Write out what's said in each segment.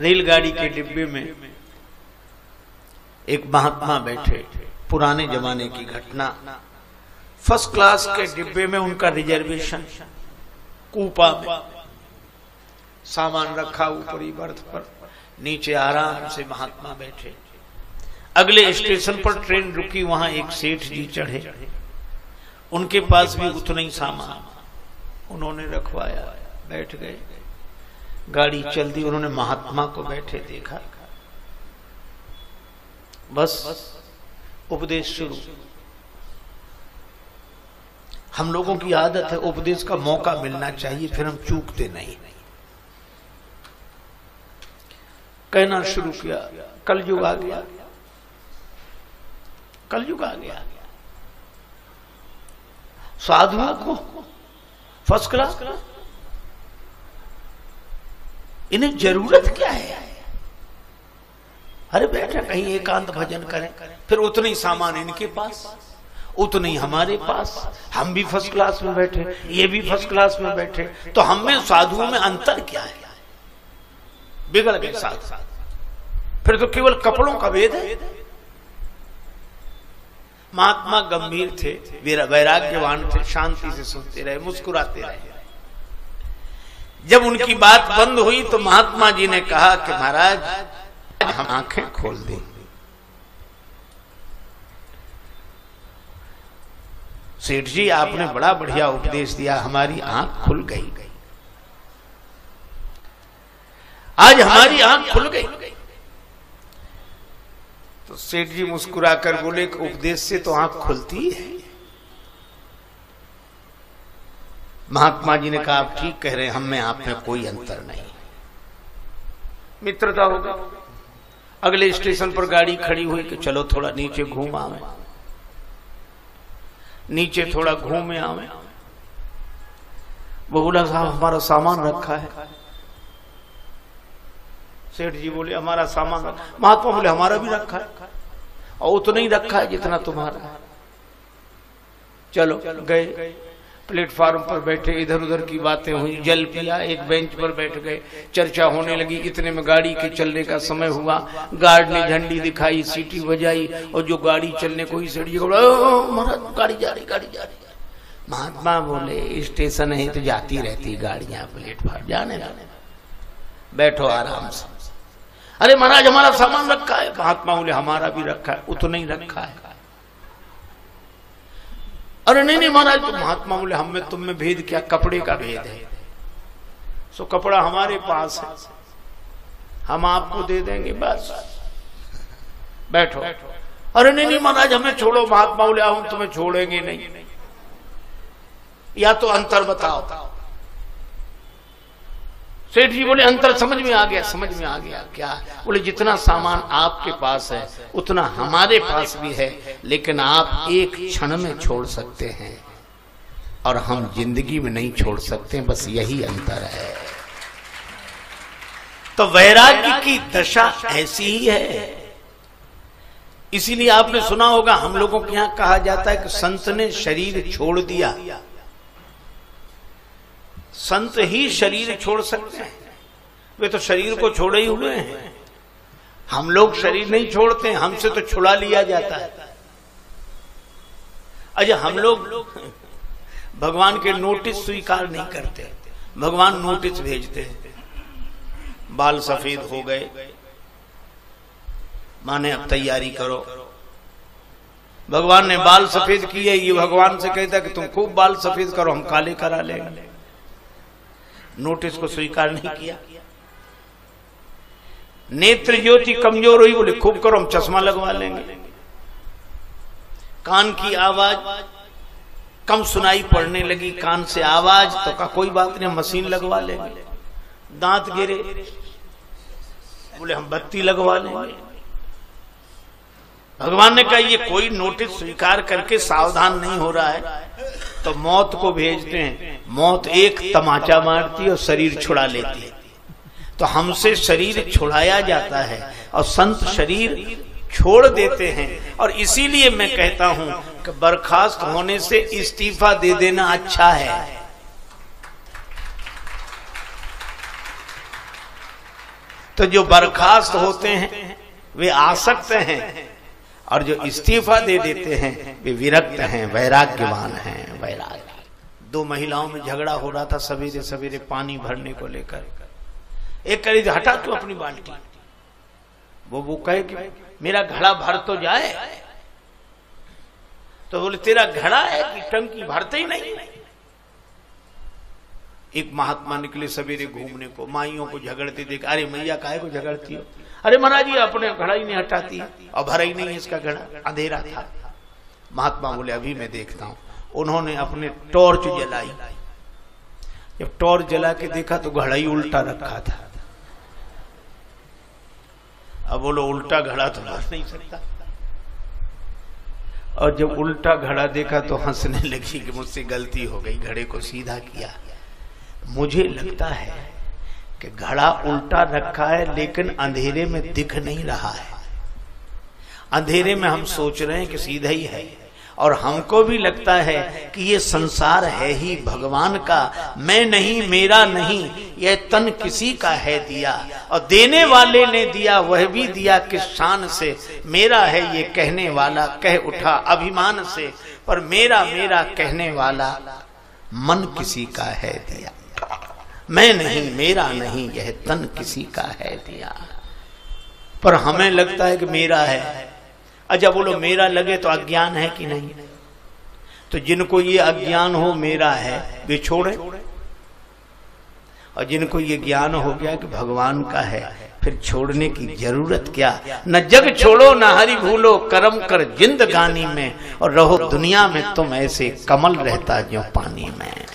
रेलगाड़ी के डिब्बे में एक महात्मा बैठे, पुराने जमाने की घटना। फर्स्ट क्लास के डिब्बे में उनका रिजर्वेशन, कूपा में सामान रखा ऊपरी बर्थ पर, नीचे आराम से महात्मा बैठे। अगले स्टेशन पर ट्रेन रुकी, वहां एक सेठ जी चढ़े, उनके पास भी उतना ही सामान उन्होंने रखवाया, बैठ गए। गाड़ी चल दी, उन्होंने महात्मा को बैठे देखा, बस उपदेश शुरू। हम लोगों की आदत है उपदेश का मौका मिलना चाहिए, फिर हम चूकते नहीं। कहना शुरू किया, कलयुग आ गया, कलयुग आ गया। साधुओं को फर्स्ट क्लास, इन्हें जरूरत क्या है? अरे बैठे कहीं एकांत भजन करें, फिर उतने ही सामान इनके पास, उतने ही हमारे पास। हम भी फर्स्ट क्लास में बैठे, ये भी फर्स्ट क्लास में बैठे, तो हम में साधुओं में अंतर क्या है? बिगड़ गए साथ। फिर तो केवल कपड़ों का भेद है। महात्मा गंभीर थे, वैराग्यवान थे, शांति से सुनते रहे, मुस्कुराते रहे। जब उनकी बात बंद हुई तो महात्मा जी ने कहा कि महाराज हम आंखें खोल दें। सेठ जी आपने बड़ा बढ़िया उपदेश दिया, हमारी आंख खुल गई, आज हमारी आंख खुल गई। तो सेठ जी मुस्कुराकर बोले कि उपदेश से तो आंख खुलती है। महात्मा जी ने कहा आप ठीक कह रहे हैं, हम में आप में कोई अंतर नहीं। मित्रता होगा। अगले स्टेशन पर गाड़ी खड़ी हुई कि चलो थोड़ा नीचे घूम आवे, नीचे थोड़ा घूमे आवे। बोला साहब हमारा सामान रखा है। सेठ जी बोले हमारा सामान रखा। महात्मा बोले हमारा भी रखा है, और उतना ही रखा है जितना तुम्हारा है। चलो गए, प्लेटफार्म पर बैठे, इधर उधर की बातें हुई, जल पिया, एक बेंच पर बैठ गए, चर्चा होने लगी। इतने में गाड़ी के चलने का समय हुआ, गार्ड ने झंडी दिखाई, सीटी बजाई, और जो गाड़ी चलने को ही सीढ़ी महाराज गाड़ी जा रही, गाड़ी जा रही। महात्मा बोले स्टेशन है तो जाती रहती गाड़ियां, प्लेटफार्म जाने जाने, बैठो आराम से। अरे महाराज हमारा सामान रखा है। महात्मा बोले हमारा भी रखा है, उतना ही रखा है। अरे नहीं नहीं महाराज, तो महात्मा बोले हम में तुम में भेद क्या, कपड़े का भेद है। सो कपड़ा हमारे पास है, हम आपको दे देंगे, बस बैठो। अरे नहीं नहीं महाराज हमें छोड़ो। महात्मा बोले हम तुम्हें छोड़ेंगे नहीं, या तो अंतर बताओ। सेठ जी बोले अंतर समझ में आ गया, समझ में आ गया। क्या? बोले जितना सामान आपके पास है उतना हमारे पास भी है, लेकिन आप एक क्षण में छोड़ सकते हैं और हम जिंदगी में नहीं छोड़ सकते, बस यही अंतर है। तो वैराग्य की दशा ऐसी ही है। इसीलिए आपने सुना होगा हम लोगों के यहां कहा जाता है कि संत ने शरीर छोड़ दिया। संत ही शरीर छोड़ सकते हैं, वे तो शरीर को छोड़े ही हुए हैं। हम लोग शरीर नहीं छोड़ते, हमसे तो छुड़ा लिया जाता है। अच्छा हम लोग भगवान के नोटिस स्वीकार नहीं करते, भगवान नोटिस भेजते हैं। बाल सफेद हो गए, माने अब तैयारी करो। भगवान ने बाल सफेद किए, ये भगवान से कहता कि तुम खूब बाल सफेद करो, हम काले करा लेंगे। नोटिस को स्वीकार नहीं किया। नेत्र ज्योति कमजोर हुई, बोले खूब करो, हम चश्मा लगवा लेंगे। कान की आवाज कम सुनाई पड़ने लगी, कान से आवाज, तो का कोई बात नहीं, मशीन लगवा लेंगे। दांत गिरे, बोले हम बत्ती लगवा लेंगे। भगवान ने कहा ये कोई नोटिस स्वीकार करके सावधान नहीं हो रहा है तो मौत को भेजते हैं। मौत एक तमाचा मारती है और शरीर छुड़ा लेती है। तो हमसे शरीर छुड़ाया जाता है और संत शरीर छोड़ देते हैं। और इसीलिए मैं कहता हूं कि बर्खास्त होने से इस्तीफा दे देना अच्छा है। तो जो बर्खास्त होते हैं वे आसक्त हैं, और जो इस्तीफा दे देते हैं वे विरक्त हैं, वैराग्यवान हैं। वैराग्य। दो महिलाओं में झगड़ा हो रहा था सवेरे सवेरे पानी भरने को लेकर। एक कह रही थी हटा तू अपनी बाल्टी, वो कहे कि मेरा घड़ा भर तो जाए। तो बोले तेरा घड़ा है कि टंकी भरते ही नहीं। एक महात्मा निकले सवेरे घूमने को, माइयों को झगड़ते देख, अरे मैया काहे को झगड़ती हो? अरे महाराज जी अपने घड़ा ही नहीं हटाती और भरा ही नहीं इसका घड़ा, अंधेरा था। महात्मा बोले अभी मैं देखता हूं। उन्होंने अपने टॉर्च जलाई, जब टॉर्च जला के देखा तो घड़ा ही उल्टा रखा था। अब बोलो उल्टा घड़ा तो भर नहीं सकता। और जब उल्टा घड़ा देखा तो हंसने लगी कि मुझसे गलती हो गई, घड़े को सीधा किया। मुझे लगता है कि घड़ा उल्टा रखा है लेकिन अंधेरे में दिख नहीं रहा है। अंधेरे में हम सोच रहे हैं कि सीधा ही है, और हमको भी लगता है कि ये संसार है ही भगवान का, मैं नहीं, मेरा नहीं, यह तन किसी का है दिया, और देने वाले ने दिया वह भी दिया किस शान से। मेरा है ये कहने वाला कह उठा अभिमान से, पर मेरा मेरा कहने वाला मन किसी का है दिया। मैं नहीं, मेरा नहीं, यह तन किसी का है दिया। पर हमें लगता है कि मेरा है। अच्छा बोलो मेरा लगे तो अज्ञान है कि नहीं? तो जिनको ये अज्ञान हो मेरा है वे छोड़े, और जिनको ये ज्ञान हो गया कि भगवान का है फिर छोड़ने की जरूरत क्या। न जग छोड़ो न हरि भूलो, कर्म कर जिंदगानी में, और रहो दुनिया में तुम ऐसे कमल रहता जो पानी में।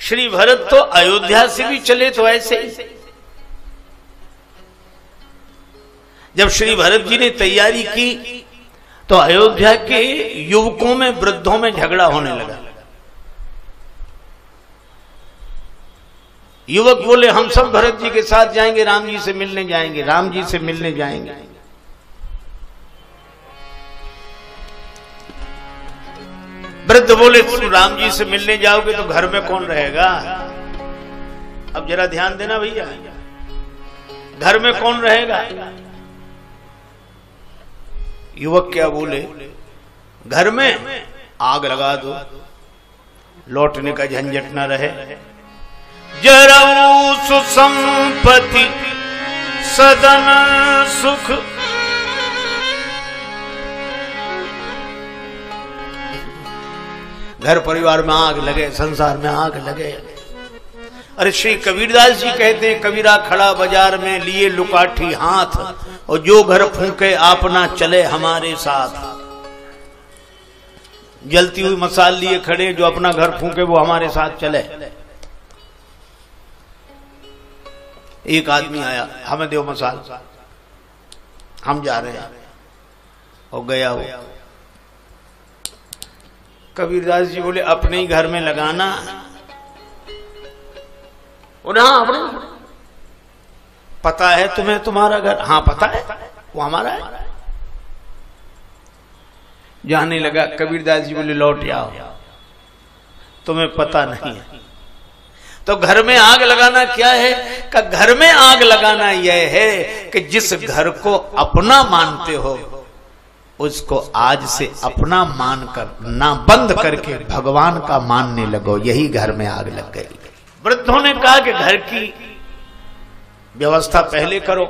श्री भरत तो अयोध्या से भी चले तो ऐसे ही। जब श्री भरत जी ने तैयारी की तो अयोध्या के युवकों में, वृद्धों में झगड़ा होने लगा। युवक बोले हम सब भरत जी के साथ जाएंगे, राम जी से मिलने जाएंगे, राम जी से मिलने जाएंगे। वृद्ध बोले तुम राम जी से मिलने जाओगे तो घर में कौन रहेगा? अब जरा ध्यान देना भैया, घर में कौन रहेगा? युवक क्या बोले, घर में आग लगा दो, लौटने का झंझट न रहे। जरऊ सुसंपत्ति सदन सुख, घर परिवार में आग लगे, संसार में आग लगे। अरे श्री कबीरदास जी कहते हैं, कबीरा खड़ा बाजार में लिए लुकाठी हाथ, और जो घर फूंके आपना चले हमारे साथ। जलती हुई मसाल लिए खड़े, जो अपना घर फूंके वो हमारे साथ चले। एक आदमी आया, हमें दो मसाल, हम जा रहे हैं, और गया वो। कबीरदास जी बोले अपने ही घर में लगाना। हाँ अपने, पता है तुम्हें तुम्हारा घर? हाँ पता है, वो हमारा है। जाने लगा, कबीरदास जी बोले लौट आओ, तुम्हें पता नहीं है। तो घर में आग लगाना क्या है? का घर में आग लगाना यह है कि जिस घर को अपना मानते हो उसको आज से अपना मानकर ना बंद करके भगवान का मानने लगो। यही घर में आग लग गई। वृद्धों ने कहा कि घर की व्यवस्था पहले करो,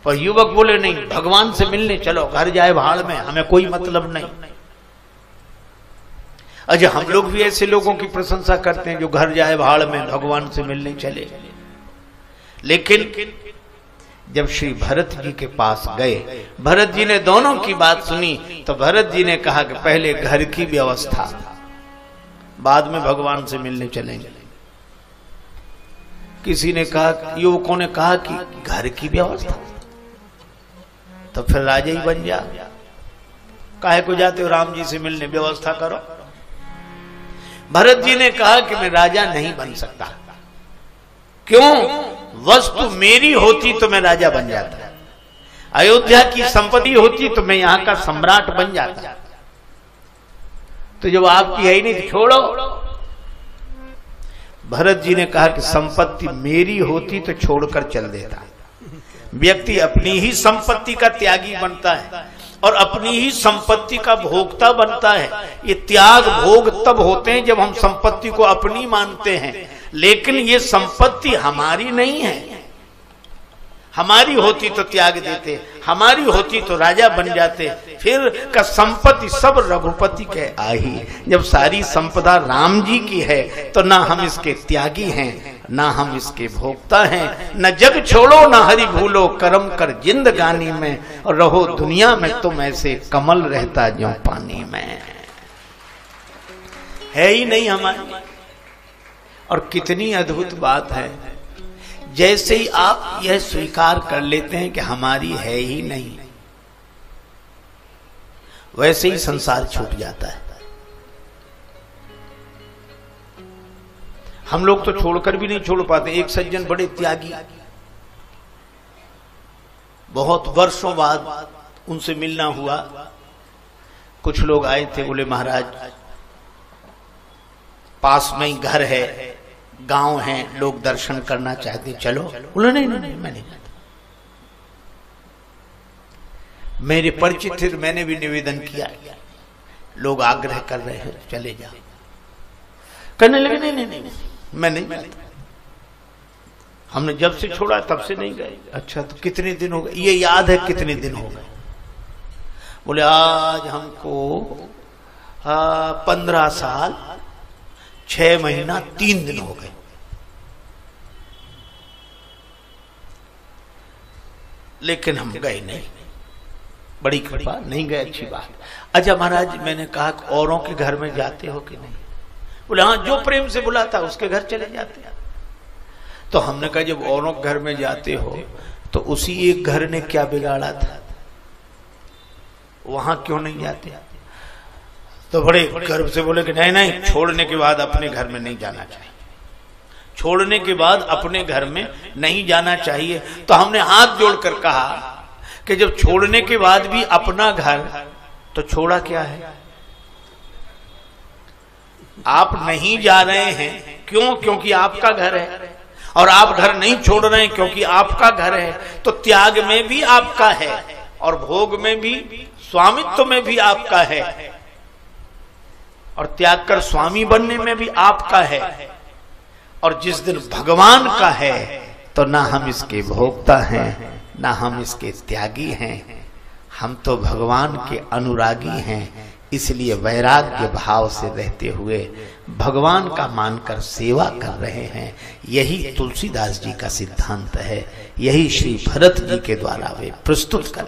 पर युवक बोले नहीं, भगवान से मिलने चलो, घर जाए भाड़ में, हमें कोई मतलब नहीं। अच्छा हम लोग भी ऐसे लोगों की प्रशंसा करते हैं जो घर जाए भाड़ में, भगवान से मिलने चले। लेकिन जब श्री भरत जी के पास गए, भरत जी ने दोनों की बात सुनी, तो भरत जी ने कहा कि पहले घर की व्यवस्था, बाद में भगवान से मिलने चलेंगे। किसी ने कहा, युवकों ने कहा कि घर की व्यवस्था, तो फिर राजा ही बन जा, काहे को जाते हो राम जी से मिलने, व्यवस्था करो। भरत जी ने कहा कि मैं राजा नहीं बन सकता। क्यों? वस्तु मेरी होती तो मैं राजा बन जाता, अयोध्या की संपत्ति होती तो मैं यहां का सम्राट बन जाता। तो जब आपकी है ही नहीं तो छोड़ो। भरत जी ने कहा कि संपत्ति मेरी होती तो छोड़कर चल देता। व्यक्ति अपनी ही संपत्ति का त्यागी बनता है और अपनी ही संपत्ति का भोक्ता बनता है। ये त्याग भोग तब होते हैं जब हम संपत्ति को अपनी मानते हैं, लेकिन ये संपत्ति हमारी नहीं है। हमारी होती तो त्याग देते, हमारी होती तो राजा बन जाते। फिर का संपत्ति सब रघुपति के आही। जब सारी संपदा राम जी की है तो ना हम इसके त्यागी हैं, ना हम इसके भोक्ता हैं। न जग छोड़ो ना हरि भूलो, कर्म कर जिंदगानी में, और रहो दुनिया में तुम ऐसे कमल रहता ज्यों पानी में। है ही नहीं हमारी। और कितनी अद्भुत बात है, जैसे ही आप यह स्वीकार कर लेते हैं कि हमारी है ही नहीं, वैसे ही संसार छूट जाता है। हम लोग तो छोड़कर भी नहीं छोड़ पाते। एक सज्जन बड़े त्यागी, बहुत वर्षों बाद उनसे मिलना हुआ। कुछ लोग आए थे, बोले महाराज पास में ही घर है, गांव है, लोग दर्शन करना चाहते, चलो। बोले नहीं नहीं, मैं नहीं जाता। मेरे परिचित थे, मैंने भी निवेदन किया, लोग आग्रह कर रहे हैं चले जाओ। कहने लगे नहीं नहीं नहीं, मैं नहीं जाता। हमने जब से छोड़ा तब से नहीं गए। अच्छा तो कितने दिन हो गए? ये याद है कितने दिन हो गए? बोले आज हमको 15 साल 6 महीना 3 दिन हो गए। लेकिन हम गए नहीं। बड़ी कृपा, नहीं गए, अच्छी बात। अच्छा महाराज, मैंने कहा औरों के घर में जाते हो कि नहीं? बोले हाँ, जो प्रेम से बुलाता उसके घर चले जाते हैं। तो हमने कहा जब औरों के घर में जाते हो तो उसी एक घर ने क्या बिगाड़ा था, वहां क्यों नहीं जाते? तो बड़े गर्व से बोले कि नहीं नहीं, छोड़ने के बाद अपने घर में नहीं जाना चाहिए, छोड़ने के बाद अपने घर में नहीं जाना चाहिए। तो हमने हाथ जोड़कर कहा कि जब छोड़ने के बाद भी अपना घर, तो छोड़ा क्या है? आप नहीं जा रहे हैं क्यों? क्योंकि आपका घर है। और आप घर नहीं छोड़ रहे हैं क्योंकि आपका घर है। तो त्याग में भी आपका है और भोग में भी, स्वामित्व में भी आपका है, और त्याग कर स्वामी बनने में भी आपका है। और जिस दिन भगवान का है तो ना हम इसके भोक्ता हैं, ना हम इसके त्यागी हैं, हम तो भगवान के अनुरागी हैं। इसलिए वैराग्य भाव से रहते हुए भगवान का मानकर सेवा कर रहे हैं। यही तुलसीदास जी का सिद्धांत है, यही श्री भरत जी के द्वारा वे प्रस्तुत कर